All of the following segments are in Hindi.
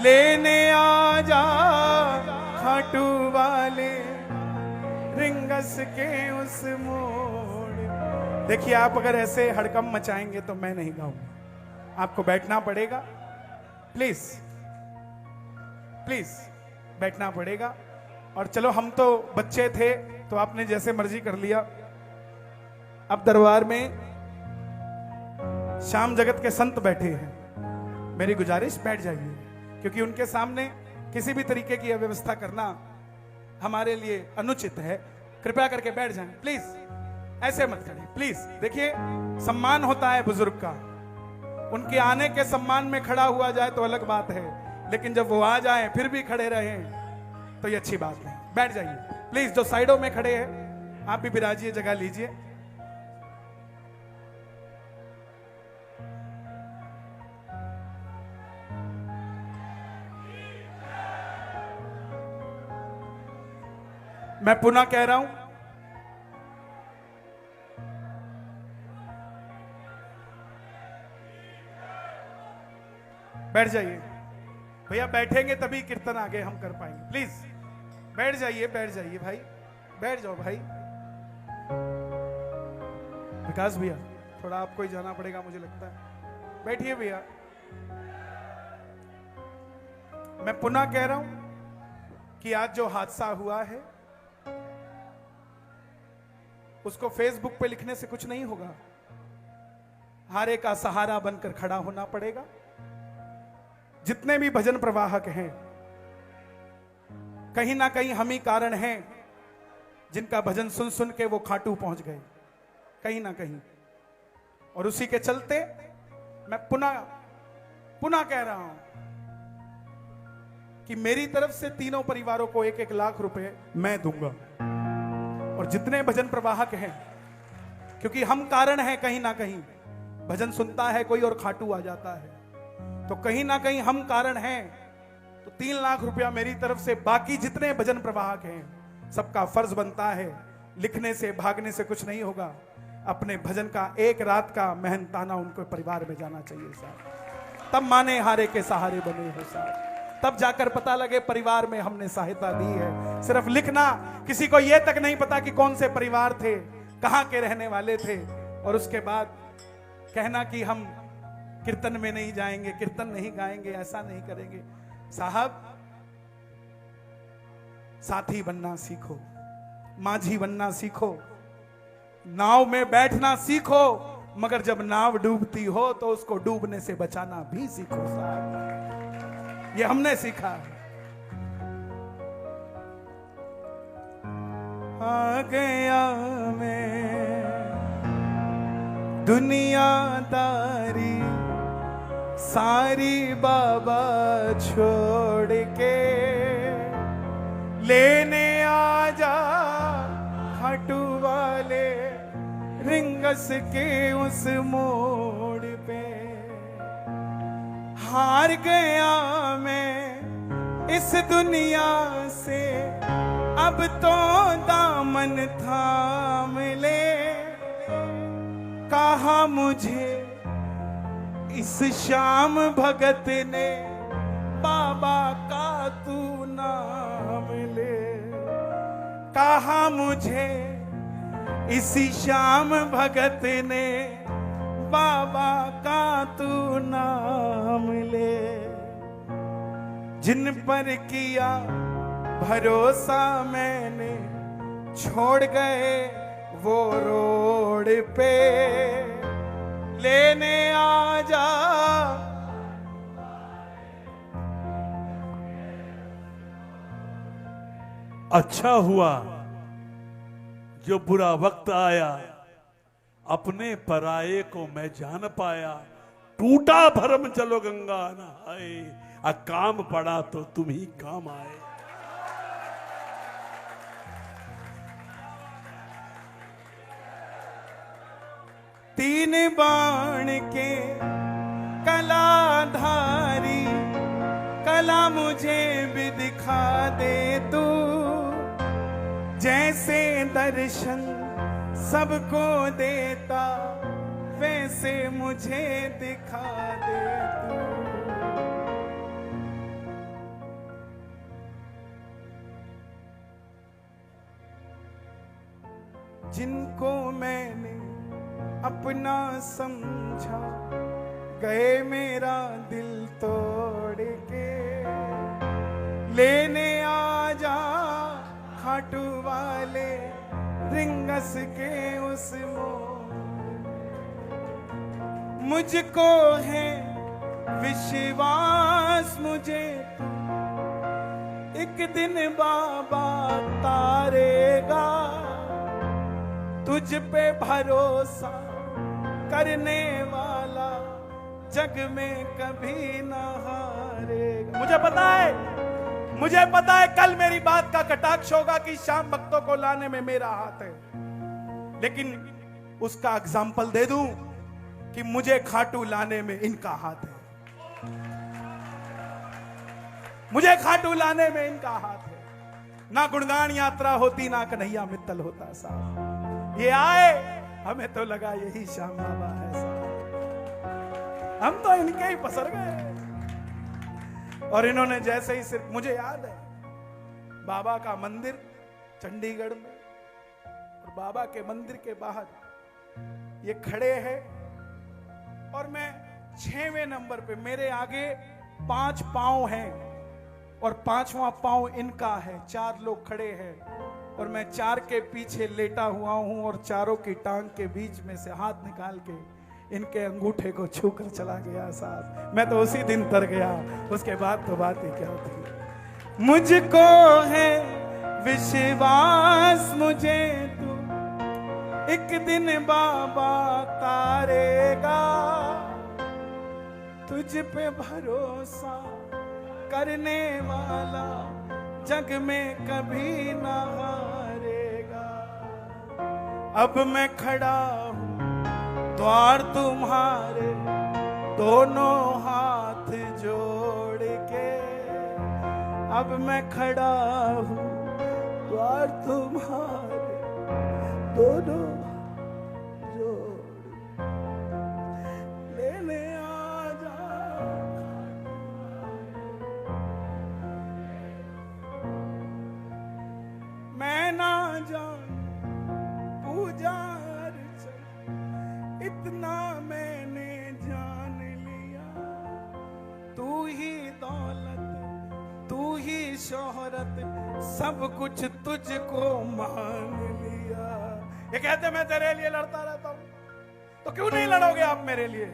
लेने आ जा खाटू वाले रिंगस के उस मोड़। देखिए, आप अगर ऐसे हड़कम मचाएंगे तो मैं नहीं गाऊंगा, आपको बैठना पड़ेगा। प्लीज प्लीज बैठना पड़ेगा। और चलो, हम तो बच्चे थे तो आपने जैसे मर्जी कर लिया। अब दरबार में श्याम जगत के संत बैठे हैं, मेरी गुजारिश बैठ जाइए, क्योंकि उनके सामने किसी भी तरीके की अव्यवस्था करना हमारे लिए अनुचित है। कृपया करके बैठ जाएं प्लीज, ऐसे मत करें प्लीज। देखिए, सम्मान होता है बुजुर्ग का, उनके आने के सम्मान में खड़ा हुआ जाए तो अलग बात है, लेकिन जब वो आ जाए फिर भी खड़े रहे तो ये अच्छी बात नहीं। बैठ जाइए प्लीज। जो साइडों में खड़े हैं आप भी विराजिए, जगह लीजिए। मैं पुनः कह रहा हूं, बैठ जाइए भैया, बैठेंगे तभी कीर्तन आगे हम कर पाएंगे। प्लीज बैठ जाइए, बैठ जाइए भाई, बैठ जाओ भाई। विकास भैया, थोड़ा आपको ही जाना पड़ेगा मुझे लगता है, बैठिए भैया। मैं पुनः कह रहा हूं कि आज जो हादसा हुआ है उसको फेसबुक पे लिखने से कुछ नहीं होगा, हारे का सहारा बनकर खड़ा होना पड़ेगा। जितने भी भजन प्रवाहक हैं, कहीं ना कहीं हम ही कारण हैं जिनका भजन सुन सुन के वो खाटू पहुंच गए, कहीं ना कहीं। और उसी के चलते मैं पुनः कह रहा हूं कि मेरी तरफ से तीनों परिवारों को 1-1 लाख रुपए मैं दूंगा। और जितने भजन प्रवाहक हैं, क्योंकि हम कारण हैं, कहीं ना कहीं भजन सुनता है कोई और खाटू आ जाता है, तो कहीं ना कहीं हम कारण हैं, तो 3 लाख रुपया मेरी तरफ से। बाकी जितने भजन प्रवाहक हैं सबका फर्ज बनता है, लिखने से भागने से कुछ नहीं होगा, अपने भजन का एक रात का मेहनताना उनको परिवार में जाना चाहिए साहब। तब माने हारे के सहारे बने हो साहब, तब जाकर पता लगे परिवार में हमने सहायता दी है। सिर्फ लिखना, किसी को यह तक नहीं पता कि कौन से परिवार थे, कहां के रहने वाले थे, और उसके बाद कहना कि हम कीर्तन में नहीं जाएंगे, कीर्तन नहीं गाएंगे, ऐसा नहीं करेंगे। साहब, साथी बनना सीखो, माझी बनना सीखो, नाव में बैठना सीखो, मगर जब नाव डूबती हो तो उसको डूबने से बचाना भी सीखो साहब। ये हमने सीखा है। आ गया मैं दुनियादारी सारी बाबा छोड़ के, लेने आ जा खाटू वाले रिंगस के उस मोड़ पे। हार गया मैं इस दुनिया से, अब तो दामन थाम ले। कहा मुझे इस श्याम भगत ने, बाबा का तू नाम ले। कहा मुझे इसी श्याम भगत ने, बाबा का तू नाम ले। जिन पर किया भरोसा मैंने, छोड़ गए वो रोड पे, लेने आ जा। अच्छा हुआ जो बुरा वक्त आया, अपने पराये को मैं जान पाया। टूटा भरम चलो गंगा नहाए, काम पड़ा तो तुम ही काम आए। तीन बाण के कलाधारी, कला मुझे भी दिखा दे तू। जैसे दर्शन सबको देता, वैसे मुझे दिखा दे तू। जिनको मैंने अपना समझा, गए मेरा दिल तोड़ के। लेने आ जा खाटू वाले रिंगस के उस मोड़। मुझको है विश्वास मुझे एक दिन बाबा तारेगा। तुझ पे भरोसा करने वाला जग में कभी ना हारेगा। मुझे पता है कल मेरी बात का कटाक्ष होगा कि शाम भक्तों को लाने में मेरा हाथ है, लेकिन उसका एग्जाम्पल दे दूं कि मुझे खाटू लाने में इनका हाथ है। मुझे खाटू लाने में इनका हाथ है। ना गुणगान यात्रा होती, ना कन्हैया मित्तल होता साहब। ये आए, हमें तो लगा यही श्याम बाबा है साहब। हम तो इनके ही पसर गए। और इन्होंने जैसे ही सिर्फ, मुझे याद है बाबा का मंदिर चंडीगढ़ में, और बाबा के मंदिर के बाहर ये खड़े हैं, और मैं 6वें नंबर पे, मेरे आगे 5 पांव हैं और 5वां पांव इनका है। 4 लोग खड़े हैं और मैं 4 के पीछे लेटा हुआ हूं, और चारों की टांग के बीच में से हाथ निकाल के इनके अंगूठे को छूकर चला गया साहब। मैं तो उसी दिन तर गया, उसके बाद तो बात ही क्या थी। मुझको है विश्वास मुझे तू एक दिन बाबा तारेगा। तुझ पे भरोसा करने वाला जग में कभी ना हारेगा। अब मैं खड़ा हूं द्वार तुम्हारे, दोनों हाथ जोड़ के। अब मैं खड़ा हूं द्वार तुम्हारे, दोनों जोड़। लेने आ जा। मैं ना जान पूजा अर्चन, इतना मैंने जान लिया। तू ही दौलत, तू ही शोहरत, सब कुछ तुझको मान लिया। ये कहते मैं तेरे लिए लड़ता रहता हूं, तो क्यों नहीं लड़ोगे आप मेरे लिए?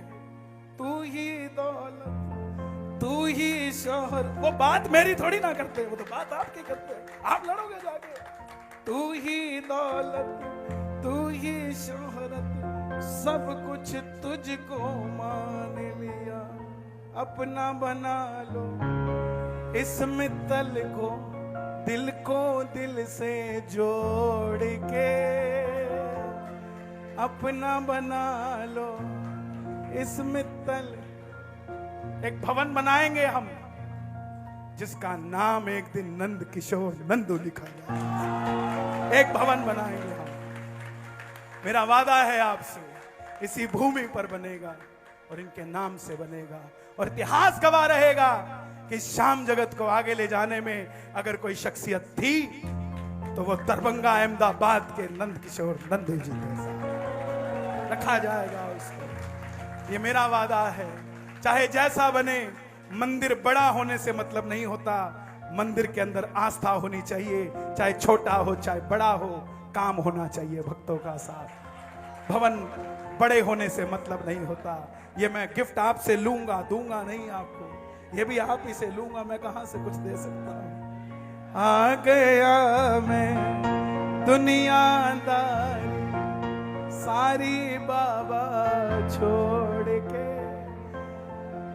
तू ही दौलत, तू ही शोहर। वो बात मेरी थोड़ी ना करते, वो तो बात आपकी करते हैं। आप लड़ोगे जाके। तू ही दौलत, तू ही शोहरत, सब कुछ तुझको मान लिया। अपना बना लो इस मित्तल को, दिल को दिल से जोड़ के। अपना बना लो इस मित्तल। एक भवन बनाएंगे हम, जिसका नाम एक दिन नंद किशोर नंदू लिखा जाए। एक भवन बनाएंगे हम, मेरा वादा है आपसे। इसी भूमि पर बनेगा और इनके नाम से बनेगा, और इतिहास गवाह रहेगा कि श्याम जगत को आगे ले जाने में अगर कोई शख्सियत थी तो वो दरभंगा अहमदाबाद के नंद किशोर नंदू जी जैसा रखा जाएगा उसको। ये मेरा वादा है। चाहे जैसा बने, मंदिर बड़ा होने से मतलब नहीं होता, मंदिर के अंदर आस्था होनी चाहिए। चाहे छोटा हो चाहे बड़ा हो, काम होना चाहिए भक्तों का साथ। भवन बड़े होने से मतलब नहीं होता। ये मैं गिफ्ट आपसे लूंगा, दूंगा नहीं आपको, ये भी आप ही से लूंगा। मैं कहां से कुछ दे सकता हूं? आ गया मैं दुनियादारी सारी बाबा छोड़ के।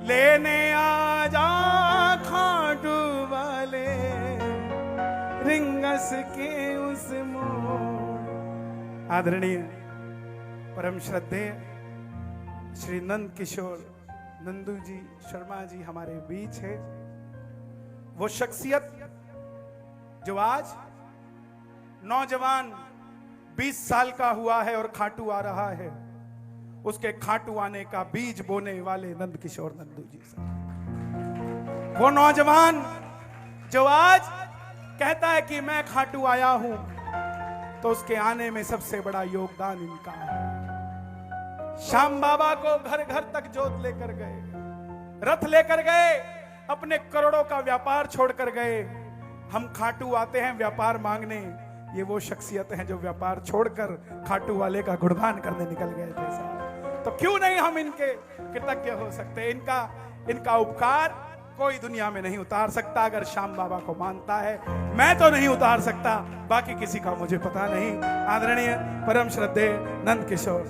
लेने आ जा खाटू वाले रिंगस के उस मोड़। आदरणीय परम श्रद्धेय श्री नंद किशोर नंदू जी शर्मा जी हमारे बीच है। वो शख्सियत जो आज नौजवान 20 साल का हुआ है और खाटू आ रहा है, उसके खाटू आने का बीज बोने वाले नंद किशोर नंदू जी साहब। वो नौजवान जो आज कहता है कि मैं खाटू आया हूं, तो उसके आने में सबसे बड़ा योगदान इनका है। श्याम बाबा को घर घर तक जोत लेकर गए, रथ लेकर गए, अपने करोड़ों का व्यापार छोड़कर गए। हम खाटू आते हैं व्यापार मांगने, ये वो शख्सियत हैं जो व्यापार छोड़कर खाटू वाले का गुणगान करने निकल गए थे साहब। तो क्यों नहीं हम इनके कृतज्ञ हो सकते? इनका उपकार कोई दुनिया में नहीं उतार सकता। अगर श्याम बाबा को मानता है, मैं तो नहीं उतार सकता, बाकी किसी का मुझे पता नहीं। आदरणीय परम श्रद्धेय नंद किशोर।